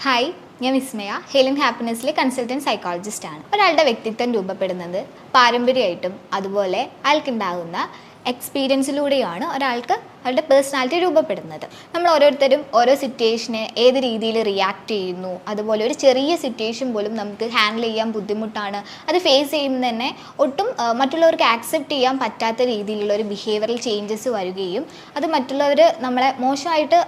Hi, ഞാൻ വിസ്മയ. Helen ഹാപ്പിനെസ്സിലെ consultant സൈക്കോളജിസ്റ്റാണ്. ഒരാളുടെ വ്യക്തിത്വം രൂപപ്പെടുന്നത് പാരമ്പര്യമായിട്ടും അതുപോലെ അയാൾക്കുണ്ടാകുന്ന എക്സ്പീരിയൻസിലൂടെയാണ് ഒരാൾക്ക് അവരുടെ പേഴ്സണാലിറ്റി രൂപപ്പെടുന്നത്. നമ്മൾ ഓരോരുത്തരും ഓരോ സിറ്റുവേഷനെ ഏത് രീതിയിൽ റിയാക്ട് ചെയ്യുന്നു, അതുപോലെ ഒരു ചെറിയ സിറ്റുവേഷൻ പോലും നമുക്ക് ഹാൻഡിൽ ചെയ്യാൻ ബുദ്ധിമുട്ടാണ്. അത് ഫേസ് ചെയ്യുമ്പോൾ തന്നെ ഒട്ടും മറ്റുള്ളവർക്ക് ആക്സെപ്റ്റ് ചെയ്യാൻ പറ്റാത്ത രീതിയിലുള്ള ഒരു ബിഹേവിയറൽ ചേഞ്ചസ് വരികയും അത് മറ്റുള്ളവർ നമ്മളെ മോശമായിട്ട്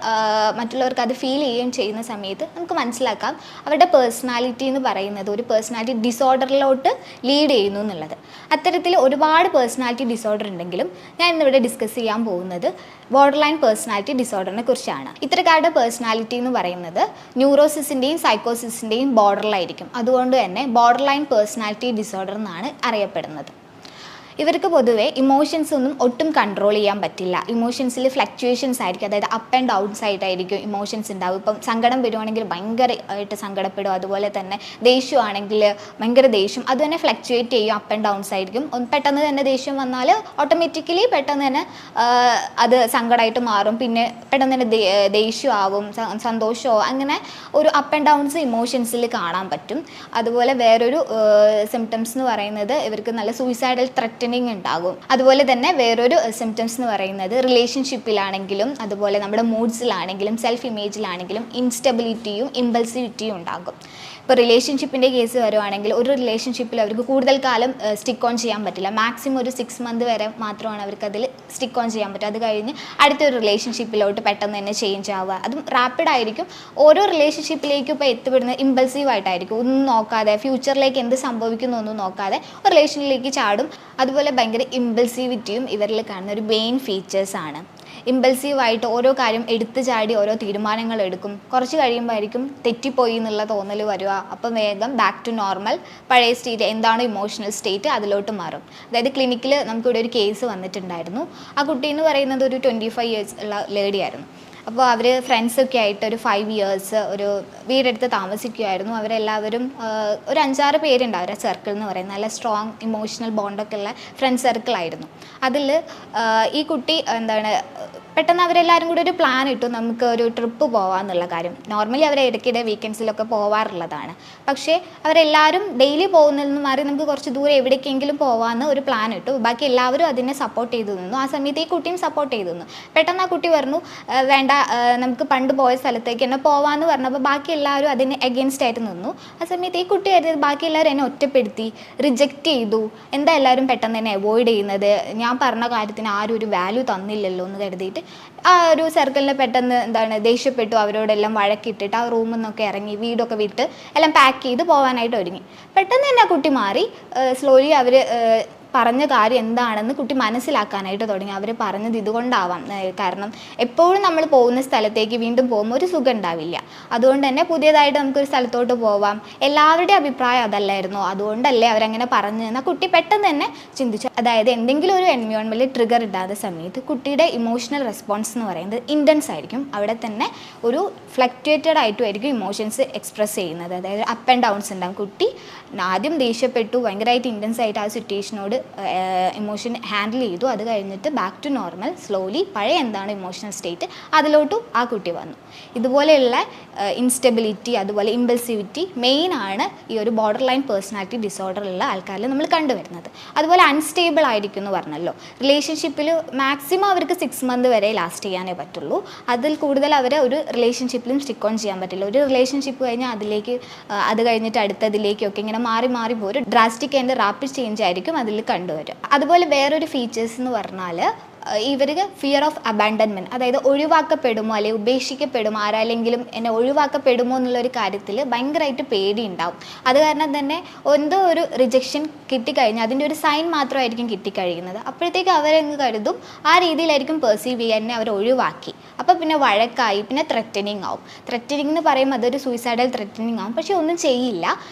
മറ്റുള്ളവർക്ക് അത് ഫീൽ ചെയ്യുകയും ചെയ്യുന്ന സമയത്ത് നമുക്ക് മനസ്സിലാക്കാം അവരുടെ പേഴ്സണാലിറ്റി എന്ന് പറയുന്നത് ഒരു പേഴ്സണാലിറ്റി ഡിസോർഡറിലോട്ട് ലീഡ് ചെയ്യുന്നു എന്നുള്ളത്. അത്തരത്തിൽ ഒരുപാട് പേഴ്സണാലിറ്റി ഡിസോർഡർ ഉണ്ടെങ്കിലും ഞാൻ ഇന്നിവിടെ ഡിസ്കസ് ചെയ്യാൻ പോകുന്നത് ബോർഡർ ലൈൻ പേഴ്സണാലിറ്റി ഡിസോർഡറിനെ കുറിച്ചാണ്. ഇത്തരക്കാരുടെ പേഴ്സണാലിറ്റി എന്ന് പറയുന്നത് ന്യൂറോസിസിൻ്റെയും സൈക്കോസിസിൻ്റെയും ബോർഡറിലായിരിക്കും. അതുകൊണ്ട് തന്നെ ബോർഡർ ലൈൻ പേഴ്സണാലിറ്റി ഡിസോർഡർ എന്നാണ് അറിയപ്പെടുന്നത്. ഇവർക്ക് പൊതുവെ ഇമോഷൻസ് ഒന്നും ഒട്ടും കൺട്രോൾ ചെയ്യാൻ പറ്റില്ല. ഇമോഷൻസിൽ ഫ്ലക്ച്വേഷൻസ് ആയിരിക്കും, അതായത് അപ്പ് ആൻഡ് ഡൗൺസ് ആയിട്ടായിരിക്കും ഇമോഷൻസ് ഉണ്ടാവും. ഇപ്പം സങ്കടം വരുവാണെങ്കിൽ ഭയങ്കരമായിട്ട് സങ്കടപ്പെടും, അതുപോലെ തന്നെ ദേഷ്യമാണെങ്കിൽ ഭയങ്കര ദേഷ്യം, അത് തന്നെ ഫ്ലക്ച്വേറ്റ് ചെയ്യും, അപ്പ് ആൻഡ് ഡൗൺസ് ആയിരിക്കും. പെട്ടെന്ന് തന്നെ ദേഷ്യം വന്നാൽ ഓട്ടോമാറ്റിക്കലി പെട്ടെന്ന് തന്നെ അത് സങ്കടമായിട്ട് മാറും, പിന്നെ പെട്ടെന്ന് തന്നെ ദേഷ്യമാവും, സന്തോഷമോ, അങ്ങനെ ഒരു അപ്പ് ആൻഡ് ഡൗൺസ് ഇമോഷൻസിൽ കാണാൻ പറ്റും. അതുപോലെ വേറൊരു സിംറ്റംസ് എന്ന് പറയുന്നത് ഇവർക്ക് നല്ല സൂയിസൈഡൽ ത്രെറ്റ് ഉണ്ടാകും. അതുപോലെ തന്നെ വേറൊരു സിംറ്റംസ് എന്ന് പറയുന്നത് റിലേഷൻഷിപ്പിലാണെങ്കിലും അതുപോലെ നമ്മുടെ മൂഡ്സിലാണെങ്കിലും സെൽഫ് ഇമേജിലാണെങ്കിലും ഇൻസ്റ്റെബിലിറ്റിയും ഇമ്പൾസിവിറ്റിയും ഉണ്ടാകും. ഇപ്പോൾ റിലേഷൻഷിപ്പിൻ്റെ കേസ് വരുവാണെങ്കിൽ ഒരു റിലേഷൻഷിപ്പിൽ അവർക്ക് കൂടുതൽ കാലം സ്റ്റിക്ക് ഓൺ ചെയ്യാൻ പറ്റില്ല. മാക്സിമം ഒരു 6 months വരെ മാത്രമാണ് അവർക്ക് അതിൽ സ്റ്റിക്ക് ഓൺ ചെയ്യാൻ പറ്റുക. അത് കഴിഞ്ഞ് അടുത്തൊരു റിലേഷൻഷിപ്പിലോട്ട് പെട്ടെന്ന് തന്നെ ചേഞ്ച് ആവുക, അതും റാപ്പിഡ് ആയിരിക്കും. ഓരോ റിലേഷൻഷിപ്പിലേക്കും ഇപ്പോൾ എത്തിപ്പെടുന്നത് ഇമ്പൾസീവായിട്ടായിരിക്കും, ഒന്നും നോക്കാതെ ഫ്യൂച്ചറിലേക്ക് എന്ത് സംഭവിക്കുന്നു ഒന്നും നോക്കാതെ ഒരു റിലേഷനിലേക്ക് ചാടും. അതുപോലെ ഭയങ്കര ഇമ്പൾസീവിറ്റിയും ഇവരിൽ കാണുന്ന ഒരു മെയിൻ ഫീച്ചേഴ്സാണ്. ഇമ്പൾസീവായിട്ട് ഓരോ കാര്യം എടുത്തു ചാടി ഓരോ തീരുമാനങ്ങൾ എടുക്കും. കുറച്ച് കഴിയുമ്പോഴായിരിക്കും തെറ്റിപ്പോയി എന്നുള്ള തോന്നൽ വരിക. അപ്പം വേഗം ബാക്ക് ടു നോർമൽ, പഴയ സ്റ്റേറ്റ് എന്താണോ ഇമോഷണൽ സ്റ്റേറ്റ് അതിലോട്ട് മാറും. അതായത് ക്ലിനിക്കിൽ നമുക്കിവിടെ ഒരു കേസ് വന്നിട്ടുണ്ടായിരുന്നു. ആ കുട്ടി എന്ന് പറയുന്നത് ഒരു 25 years ഉള്ള ലേഡിയായിരുന്നു. അപ്പോൾ അവർ ഫ്രണ്ട്സൊക്കെ ആയിട്ട് ഒരു 5 years ഒരു വീടെടുത്ത് താമസിക്കുമായിരുന്നു. അവരെല്ലാവരും ഒരു 5-6 പേരുണ്ട് അവരുടെ സർക്കിൾ എന്ന് പറയുന്നത്. നല്ല സ്ട്രോങ് ഇമോഷണൽ ബോണ്ടൊക്കെ ഉള്ള ഫ്രണ്ട് സർക്കിളായിരുന്നു. അതിൽ ഈ കുട്ടി പെട്ടെന്ന് അവരെല്ലാവരും കൂടി ഒരു പ്ലാൻ ഇട്ടു, നമുക്ക് ഒരു ട്രിപ്പ് പോകാമെന്നുള്ള കാര്യം. നോർമലി അവർ ഇടയ്ക്കിടെ വീക്കെൻഡ്സിലൊക്കെ പോവാറുള്ളതാണ്. പക്ഷേ അവരെല്ലാവരും ഡെയിലി പോകുന്നതിൽ നിന്ന് മാറി നമുക്ക് കുറച്ച് ദൂരെ എവിടേക്കെങ്കിലും പോകാമെന്ന് ഒരു പ്ലാൻ ഇട്ടു. ബാക്കി എല്ലാവരും അതിനെ സപ്പോർട്ട് ചെയ്തു നിന്നു. ആ സമയത്ത് ഈ കുട്ടിയും സപ്പോർട്ട് ചെയ്തു നിന്നു. പെട്ടെന്ന് ആ കുട്ടി പറഞ്ഞു, വേണ്ട നമുക്ക് പണ്ട് പോയ സ്ഥലത്തേക്ക് തന്നെ പോവാമെന്ന് പറഞ്ഞപ്പോൾ ബാക്കി എല്ലാവരും അതിന് എഗെയിൻസ്റ്റ് ആയിട്ട് നിന്നു. ആ സമയത്ത് ഈ കുട്ടി കരുതിയത് ബാക്കി എല്ലാവരും എന്നെ ഒറ്റപ്പെടുത്തി, റിജക്റ്റ് ചെയ്തു, എന്താ എല്ലാവരും പെട്ടെന്ന് തന്നെ അവോയ്ഡ് ചെയ്യുന്നത്, ഞാൻ പറഞ്ഞ കാര്യത്തിന് ആരും ഒരു വാല്യൂ തന്നില്ലല്ലോ എന്ന് കരുതിയിട്ട് ആ ഒരു സർക്കിളിൽ പെട്ടെന്ന് ദേഷ്യപ്പെട്ടു. അവരോടെല്ലാം വഴക്കിട്ടിട്ട് ആ റൂമിൽ നിന്നൊക്കെ ഇറങ്ങി വീടൊക്കെ വിട്ട് എല്ലാം പാക്ക് ചെയ്ത് പോകാനായിട്ട് ഒരുങ്ങി. പെട്ടെന്ന് തന്നെ ആ കുട്ടി മാറി. സ്ലോലി അവർ പറഞ്ഞ കാര്യം എന്താണെന്ന് കുട്ടി മനസ്സിലാക്കാനായിട്ട് തുടങ്ങി. അവർ പറഞ്ഞത് ഇതുകൊണ്ടാവാം, കാരണം എപ്പോഴും നമ്മൾ പോകുന്ന സ്ഥലത്തേക്ക് വീണ്ടും പോകുമ്പോൾ ഒരു സുഖം ഉണ്ടാവില്ല. അതുകൊണ്ട് തന്നെ പുതിയതായിട്ട് നമുക്കൊരു സ്ഥലത്തോട്ട് പോവാം, എല്ലാവരുടെയും അഭിപ്രായം അതല്ലായിരുന്നു, അതുകൊണ്ടല്ലേ അവരങ്ങനെ പറഞ്ഞു എന്നാൽ കുട്ടി പെട്ടെന്ന് തന്നെ ചിന്തിച്ചു. അതായത് എന്തെങ്കിലും ഒരു എൻവയോൺമെൻറ്റിൽ ട്രിഗർ ഇടാത്ത സമയത്ത് കുട്ടിയുടെ ഇമോഷണൽ റെസ്പോൺസ് എന്ന് പറയുന്നത് ഇൻറ്റൻസ് ആയിരിക്കും. അവിടെ തന്നെ ഒരു ഫ്ലക്ച്വേറ്റഡ് ആയിട്ടുമായിരിക്കും ഇമോഷൻസ് എക്സ്പ്രസ് ചെയ്യുന്നത്. അതായത് അപ്പ് ആൻഡ് ഡൗൺസ് ഉണ്ടാകും. കുട്ടി ആദ്യം ദേഷ്യപ്പെട്ടു, ഭയങ്കരമായിട്ട് ഇൻറ്റൻസ് ആയിട്ട് ആ സിറ്റുവേഷനോട് ഇമോഷൻ ഹാൻഡിൽ ചെയ്തു. അത് കഴിഞ്ഞിട്ട് ബാക്ക് ടു നോർമൽ, സ്ലോലി പഴയ എന്താണ് ഇമോഷണൽ സ്റ്റേറ്റ് അതിലോട്ടും ആ കുട്ടി വന്നു. ഇതുപോലെയുള്ള ഇൻസ്റ്റെബിലിറ്റി അതുപോലെ ഇമ്പൾസിവിറ്റി മെയിനാണ് ഈ ഒരു ബോർഡർ ലൈൻ പേഴ്സണാലിറ്റി ഡിസോർഡറുള്ള ആൾക്കാരിൽ നമ്മൾ കണ്ടുവരുന്നത്. അതുപോലെ അൺസ്റ്റേബിൾ ആയിരിക്കും എന്ന് പറഞ്ഞല്ലോ. റിലേഷൻഷിപ്പിൽ മാക്സിമം അവർക്ക് 6 months വരെ ലാസ്റ്റ് ചെയ്യാനേ പറ്റുള്ളൂ. അതിൽ കൂടുതൽ അവർ ഒരു റിലേഷൻഷിപ്പിലും സ്റ്റിക്ക് ഓൺ ചെയ്യാൻ പറ്റില്ല. ഒരു റിലേഷൻഷിപ്പ് കഴിഞ്ഞാൽ അതിലേക്ക് അത് കഴിഞ്ഞിട്ട് അടുത്തതിലേക്കൊക്കെ ഇങ്ങനെ മാറി മാറി പോകും. ഒരു ഡ്രാസ്റ്റിക് ആൻഡ് റാപ്പിഡ് ചേഞ്ച് ആയിരിക്കും അതിൽ കണ്ടുവരും. അതുപോലെ വേറൊരു ഫീച്ചേഴ്സ് എന്ന് പറഞ്ഞാൽ ഇവർക്ക് ഫിയർ ഓഫ് അബാൻഡൻമെൻറ്റ്, അതായത് ഒഴിവാക്കപ്പെടുമോ അല്ലെങ്കിൽ ഉപേക്ഷിക്കപ്പെടുമോ, ആരാലെങ്കിലും എന്നെ ഒഴിവാക്കപ്പെടുമോ എന്നുള്ളൊരു കാര്യത്തിൽ ഭയങ്കരമായിട്ട് പേടി ഉണ്ടാവും. അത് കാരണം തന്നെ എന്തോ ഒരു റിജക്ഷൻ കിട്ടിക്കഴിഞ്ഞാൽ അതിൻ്റെ ഒരു സൈൻ മാത്രമായിരിക്കും കിട്ടിക്കഴിയുന്നത്. അപ്പോഴത്തേക്ക് അവരങ്ങ് കരുതും ആ രീതിയിലായിരിക്കും പെർസീവ് ചെയ്യാൻ, എന്നെ അവർ ഒഴിവാക്കി. അപ്പോൾ പിന്നെ വഴക്കായി, പിന്നെ ത്രെറ്റനിങ് ആവും. ത്രെറ്റനിങ് എന്ന് പറയുമ്പോൾ അതൊരു സൂയിസൈഡൽ ത്രെറ്റനിങ് ആവും. പക്ഷേ ഒന്നും ചെയ്യില്ല,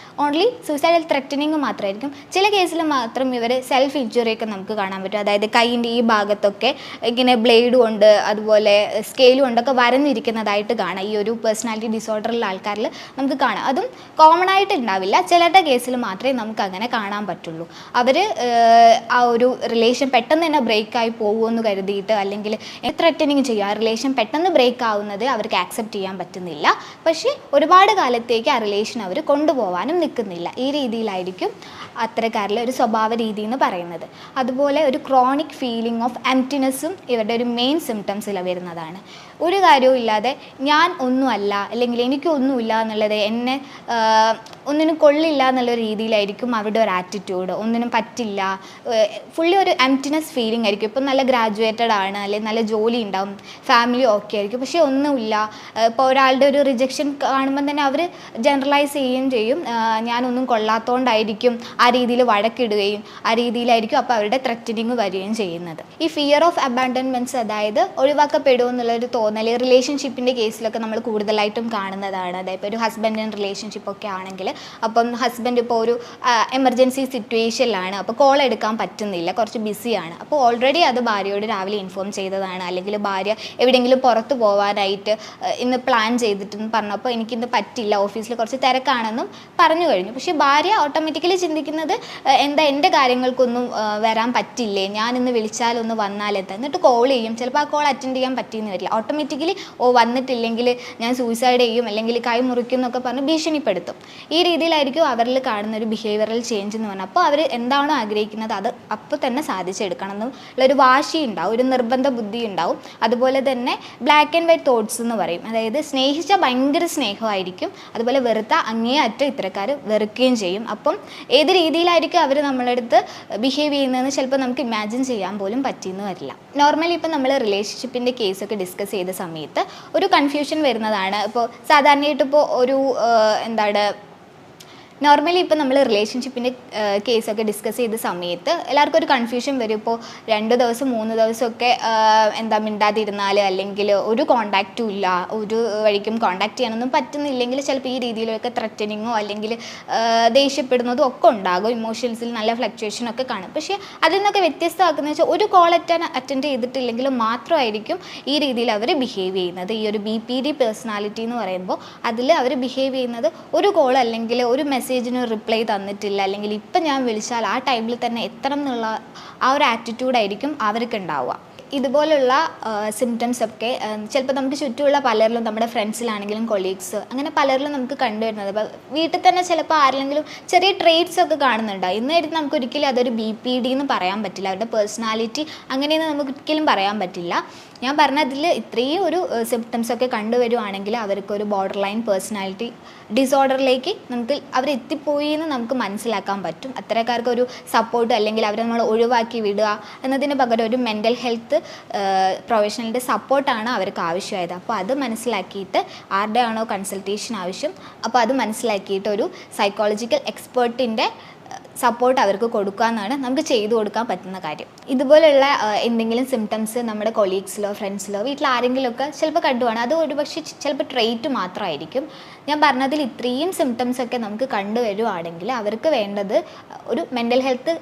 ഓൺലി സൂയിസൈഡൽ ത്രെറ്റനിങ് മാത്രമായിരിക്കും. ചില കേസിൽ മാത്രം ഇവർ സെൽഫ് ഇഞ്ചുറിയൊക്കെ നമുക്ക് കാണാൻ പറ്റും. അതായത് കൈയിൻ്റെ ഈ ഭാഗത്തൊക്കെ ഒക്കെ ഇങ്ങനെ ബ്ലേഡ് കൊണ്ട് അതുപോലെ സ്കെയിൽ കൊണ്ടൊക്കെ വരഞ്ഞിരിക്കുന്നതായിട്ട് കാണാം. ഈ ഒരു പേഴ്സണാലിറ്റി ഡിസോർഡറുള്ള ആൾക്കാരിൽ നമുക്ക് കാണാം. അതും കോമൺ ആയിട്ട് ഉണ്ടാവില്ല, ചിലരുടെ കേസിൽ മാത്രമേ നമുക്ക് അങ്ങനെ കാണാൻ പറ്റുള്ളൂ. അവർ ആ ഒരു റിലേഷൻ പെട്ടെന്ന് തന്നെ ബ്രേക്കായി പോകുമെന്ന് കരുതിയിട്ട് അല്ലെങ്കിൽ ത്രെറ്റനിങ് ചെയ്യുക, ആ റിലേഷൻ പെട്ടെന്ന് ബ്രേക്ക് ആവുന്നത് അവർക്ക് ആക്സെപ്റ്റ് ചെയ്യാൻ പറ്റുന്നില്ല. പക്ഷേ ഒരുപാട് കാലത്തേക്ക് ആ റിലേഷൻ അവർ കൊണ്ടുപോകാനും നിൽക്കുന്നില്ല. ഈ രീതിയിലായിരിക്കും അത്തരക്കാരിലെ ഒരു സ്വഭാവ രീതി എന്ന് പറയുന്നത്. അതുപോലെ ഒരു ക്രോണിക് ഫീലിംഗ് ഓഫ് എംപ്റ്റിനെസ്സും ഇവരുടെ ഒരു മെയിൻ സിംറ്റംസിൽ വരുന്നതാണ്. ഒരു കാര്യവും ഇല്ലാതെ ഞാൻ ഒന്നുമല്ല അല്ലെങ്കിൽ എനിക്കൊന്നുമില്ല എന്നുള്ളത്, എന്നെ ഒന്നിനും കൊള്ളില്ല എന്നുള്ള രീതിയിലായിരിക്കും അവരുടെ ഒരു ആറ്റിറ്റ്യൂഡ്. ഒന്നിനും പറ്റില്ല, ഫുള്ളി ഒരു എംപ്റ്റിനെസ് ഫീലിംഗ് ആയിരിക്കും. ഇപ്പം നല്ല ഗ്രാജുവേറ്റഡ് ആണ്, അല്ലെങ്കിൽ നല്ല ജോലി ഉണ്ടാവും, ഫാമിലി ഓക്കെ ആയിരിക്കും, പക്ഷേ ഒന്നുമില്ല. ഇപ്പോൾ ഒരാളുടെ ഒരു റിജക്ഷൻ കാണുമ്പം തന്നെ അവർ ജനറലൈസ് ചെയ്യുകയും ചെയ്യും, ഞാനൊന്നും കൊള്ളാത്തതുകൊണ്ടായിരിക്കും, ആ രീതിയിൽ വഴക്കിടുകയും ആ രീതിയിലായിരിക്കും അപ്പോൾ അവരുടെ ത്രെറ്റനിങ് വരികയും ചെയ്യുന്നത്. ഈ ഫിയർ ഓഫ് അബാൻഡൻമെൻറ്റ്സ്, അതായത് ഒഴിവാക്കപ്പെടുമോ എന്നുള്ളൊരു തോന്നൽ റിലേഷൻഷിപ്പിൻ്റെ കേസിലൊക്കെ നമ്മൾ കൂടുതലായിട്ടും കാണുന്നതാണ്. അതായത് ഇപ്പോൾ ഒരു ഹസ്ബൻഡ് ആൻഡ് റിലേഷൻഷിപ്പൊക്കെ ആണെങ്കിൽ, അപ്പം ഹസ്ബൻഡ് ഇപ്പോൾ ഒരു എമർജൻസി സിറ്റുവേഷനിലാണ്, അപ്പോൾ കോൾ എടുക്കാൻ പറ്റുന്നില്ല, കുറച്ച് ബിസിയാണ്. അപ്പോൾ ഓൾറെഡി അത് ഭാര്യയോട് രാവിലെ ഇൻഫോം ചെയ്തതാണ്, അല്ലെങ്കിൽ ഭാര്യ എവിടെയെങ്കിലും പുറത്ത് പോകാനായിട്ട് ഇന്ന് പ്ലാൻ ചെയ്തിട്ടെന്ന് പറഞ്ഞപ്പോൾ എനിക്കിന്ന് പറ്റില്ല, ഓഫീസിൽ കുറച്ച് തിരക്കാണെന്നും പറഞ്ഞു കഴിഞ്ഞു. പക്ഷേ ഭാര്യ ഓട്ടോമാറ്റിക്കലി ചിന്തിക്കുന്നത്, എന്താ എൻ്റെ കാര്യങ്ങൾക്കൊന്നും വരാൻ പറ്റില്ലേ, ഞാനിന്ന് വിളിച്ചാലൊന്ന് വന്നാലെത്താം, എന്നിട്ട് കോൾ ചെയ്യും. ചിലപ്പോൾ ആ കോൾ അറ്റൻഡ് ചെയ്യാൻ പറ്റിയെന്ന് വരില്ല. ഓട്ടോമാറ്റിക്കലി വന്നിട്ടില്ലെങ്കിൽ ഞാൻ സൂയിസൈഡ് ചെയ്യും അല്ലെങ്കിൽ കൈ മുറിക്കും എന്നൊക്കെ പറഞ്ഞ് ഭീഷണിപ്പെടുത്തും. ഈ രീതിയിലായിരിക്കും അവരിൽ കാണുന്ന ഒരു ബിഹേവിയറൽ ചേഞ്ച് എന്ന് പറഞ്ഞാൽ. അപ്പോൾ അവർ എന്താണോ ആഗ്രഹിക്കുന്നത് അത് അപ്പോൾ തന്നെ സാധിച്ചെടുക്കണം എന്നുള്ളൊരു വാശി ഉണ്ടാവും, ഒരു നിർബന്ധ ബുദ്ധി ഉണ്ടാവും. അതുപോലെ തന്നെ ബ്ലാക്ക് ആൻഡ് വൈറ്റ് തോട്ട്സ് എന്ന് പറയും. അതായത് സ്നേഹിച്ചാൽ ഭയങ്കര സ്നേഹമായിരിക്കും, അതുപോലെ വെറുത്ത അങ്ങേയറ്റം ഇത്തരക്കാർ വെറുക്കുകയും ചെയ്യും. അപ്പം ഏത് രീതിയിലായിരിക്കും അവർ നമ്മളടുത്ത് ബിഹേവ് ചെയ്യുന്നതെന്ന് ചിലപ്പോൾ നമുക്ക് ഇമാജിൻ ചെയ്യാൻ പോലും പറ്റിയെന്ന് വരില്ല. നോർമലി ഇപ്പം നമ്മൾ റിലേഷൻഷിപ്പിൻ്റെ കേസൊക്കെ ഡിസ്കസ് ചെയ്ത സമയത്ത് ഒരു കൺഫ്യൂഷൻ വരുന്നതാണ്. ഇപ്പോൾ സാധാരണയായിട്ട് ഇപ്പോൾ ഒരു നോർമലി ഇപ്പോൾ നമ്മൾ റിലേഷൻഷിപ്പിൻ്റെ കേസൊക്കെ ഡിസ്കസ് ചെയ്ത സമയത്ത് എല്ലാവർക്കും ഒരു കൺഫ്യൂഷൻ വരും. ഇപ്പോൾ 2 ദിവസം 3 ദിവസമൊക്കെ മിണ്ടാതിരുന്നാൽ, അല്ലെങ്കിൽ ഒരു കോണ്ടാക്റ്റും ഇല്ല, ഒരു വഴിക്കും കോണ്ടാക്ട് ചെയ്യാനൊന്നും പറ്റുന്നില്ലെങ്കിൽ ചിലപ്പോൾ ഈ രീതിയിലൊക്കെ ത്രെറ്റനിങ്ങോ അല്ലെങ്കിൽ ദേഷ്യപ്പെടുന്നതും ഒക്കെ ഉണ്ടാകും. ഇമോഷൻസിൽ നല്ല ഫ്ലക്ച്വേഷനൊക്കെ കാണും. പക്ഷേ അതിൽ നിന്നൊക്കെ വ്യത്യസ്തമാക്കുന്നത് വെച്ചാൽ ഒരു കോൾ അറ്റൻഡ് ചെയ്തിട്ടില്ലെങ്കിലും മാത്രമായിരിക്കും ഈ രീതിയിൽ അവർ ബിഹേവ് ചെയ്യുന്നത്. ഈ ഒരു BPD പേഴ്സണാലിറ്റി എന്ന് പറയുമ്പോൾ അതിൽ അവർ ബിഹേവ് ചെയ്യുന്നത് ഒരു കോൾ അല്ലെങ്കിൽ ഒരു മെസ്സേജിന് റിപ്ലൈ തന്നിട്ടില്ല, അല്ലെങ്കിൽ ഇപ്പം ഞാൻ വിളിച്ചാൽ ആ ടൈമിൽ തന്നെ എത്തണം എന്നുള്ള ആ ഒരു ആറ്റിറ്റ്യൂഡായിരിക്കും അവർക്ക് ഉണ്ടാവുക. ഇതുപോലുള്ള സിംറ്റംസ് ഒക്കെ ചിലപ്പോൾ നമുക്ക് ചുറ്റുമുള്ള പലരിലും, നമ്മുടെ ഫ്രണ്ട്സിലാണെങ്കിലും കൊളീഗ്സ്, അങ്ങനെ പലരിലും നമുക്ക് കണ്ടുവരുന്നത്. അപ്പോൾ വീട്ടിൽ തന്നെ ചിലപ്പോൾ ആരെങ്കിലും ചെറിയ ട്രേറ്റ്സ് ഒക്കെ കാണുന്നുണ്ടാവും. ഇന്നായിട്ട് നമുക്ക് ഒരിക്കലും അതൊരു BPD എന്ന് പറയാൻ പറ്റില്ല, അവരുടെ പേഴ്സണാലിറ്റി അങ്ങനെയൊന്നും നമുക്ക് ഒരിക്കലും പറയാൻ പറ്റില്ല. ഞാൻ പറഞ്ഞതിൽ ഇത്രയും ഒരു സിംറ്റംസ് ഒക്കെ കണ്ടുവരുവാണെങ്കിൽ അവർക്കൊരു ബോർഡർ ലൈൻ പേഴ്സണാലിറ്റി ഡിസോർഡറിലേക്ക് അവരെത്തിപ്പോയി എന്ന് നമുക്ക് മനസ്സിലാക്കാൻ പറ്റും. അത്തരക്കാർക്കൊരു സപ്പോർട്ട് അല്ലെങ്കിൽ അവരെ നമ്മൾ ഒഴിവാക്കി വിടുക എന്നതിന് പകരം ഒരു മെൻ്റൽ ഹെൽത്ത് പ്രൊഫഷണലിൻ്റെ സപ്പോർട്ടാണ് അവർക്ക് ആവശ്യമായത്. അപ്പോൾ അത് മനസ്സിലാക്കിയിട്ട് ആരുടെ ആണോ കൺസൾട്ടേഷൻ ആവശ്യം, അപ്പോൾ അത് മനസ്സിലാക്കിയിട്ട് ഒരു സൈക്കോളജിക്കൽ എക്സ്പേർട്ടിൻ്റെ സപ്പോർട്ട് അവർക്ക് കൊടുക്കുക എന്നാണ് നമുക്ക് ചെയ്തു കൊടുക്കാൻ പറ്റുന്ന കാര്യം. ഇതുപോലുള്ള എന്തെങ്കിലും സിംറ്റംസ് നമ്മുടെ കൊളീഗ്സിലോ ഫ്രണ്ട്സിലോ വീട്ടിൽ ആരെങ്കിലുമൊക്കെ ചിലപ്പോൾ കണ്ടുപോകണം. അത് ഒരുപക്ഷെ ചിലപ്പോൾ ട്രെയ്റ്റ് മാത്രമായിരിക്കും. ഞാൻ പറഞ്ഞതിൽ ഇത്രയും സിംറ്റംസ് ഒക്കെ നമുക്ക് കണ്ടുവരുവാണെങ്കിൽ അവർക്ക് വേണ്ടത് ഒരു മെൻ്റൽ ഹെൽത്ത്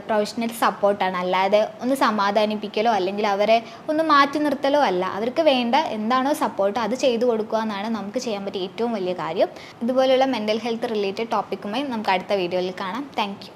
പ്രൊഫഷണൽ സപ്പോർട്ടാണ്. അല്ലാതെ ഒന്ന് സമാധാനിപ്പിക്കലോ അല്ലെങ്കിൽ അവരെ ഒന്ന് മാറ്റി നിർത്തലോ അല്ല. അവർക്ക് വേണ്ട എന്താണോ സപ്പോർട്ട് അത് ചെയ്തു കൊടുക്കുക എന്നാണ് നമുക്ക് ചെയ്യാൻ പറ്റിയ ഏറ്റവും വലിയ കാര്യം. ഇതുപോലുള്ള മെൻ്റൽ ഹെൽത്ത് റിലേറ്റഡ് ടോപ്പിക്കുമായി നമുക്ക് അടുത്ത വീഡിയോയിൽ കാണാം. Thank you.